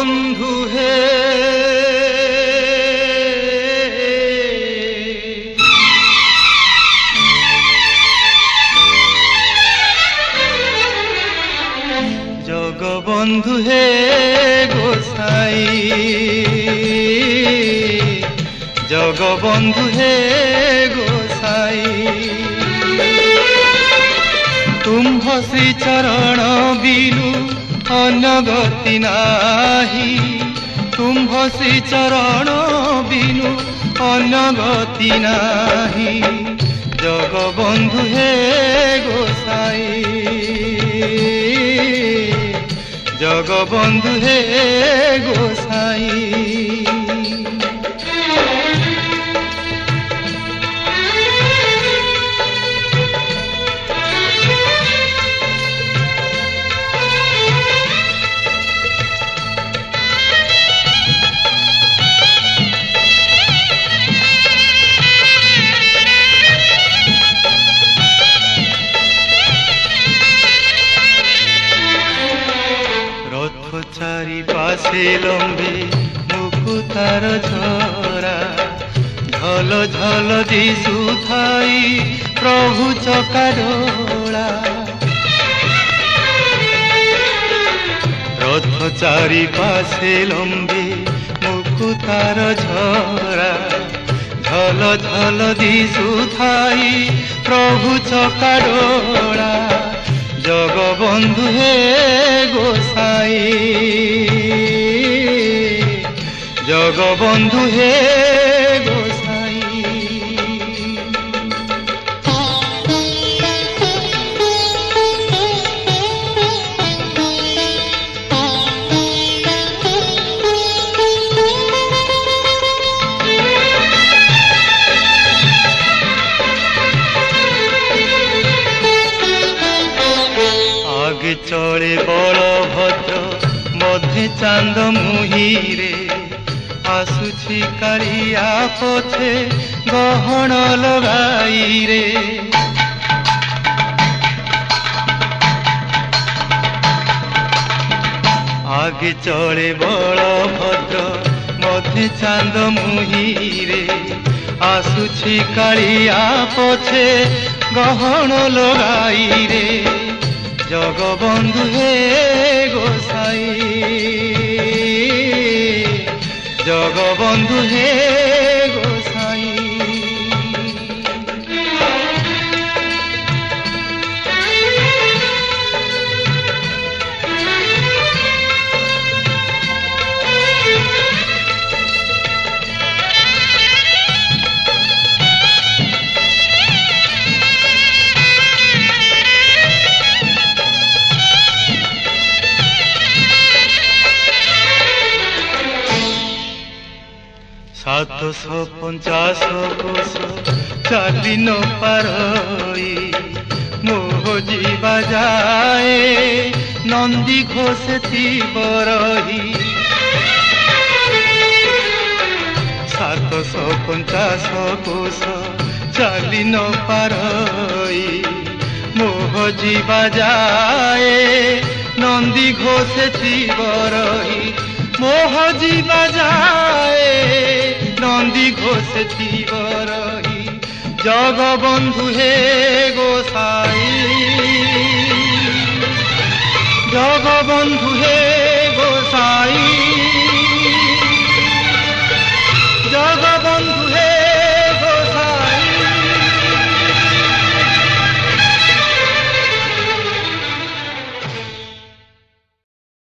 বন্ধু হে জগবন্ধু হে গোসাই জগবন্ধু হে গোসাই तुम्भ श्री चरण बिनु अनगति नाही तुम्भ श्री चरण बिनु अनगति नाही जगबंधु हे गोसाई जगबंधु हे गोसाई चारि पासे लंबे मुकुतार झरा झल झल दिशुथाई प्रभु चकाडोला रथ चारि पासे लंबे मुकुतार झरा झल झल दिशुथाई प्रभु चकाडोला जगबंधु हे गोसाई जगबंधु हे गोसाई आगे चले बलभद्र मध्य चांद मुहिरे आसुछि कालिया पछे गहन लगाई रे आगे चले बलभद्र मध्य चांद मुहिरे आसुछि कालिया पछे गहन लगाई रे जगबंधु हे गोसाई जगबंधु हे गोसाई सात सौ 50 कोश चाली न पारई मोह जीवा जाए नंदी घोषती बरही 750 कोश चाली न पारई मोह जीवा जाए नंदी घोषती बरही मोह जीवा जाए नंदी घोषती बरही जगबंधु हे गोसाई जगबंधु हे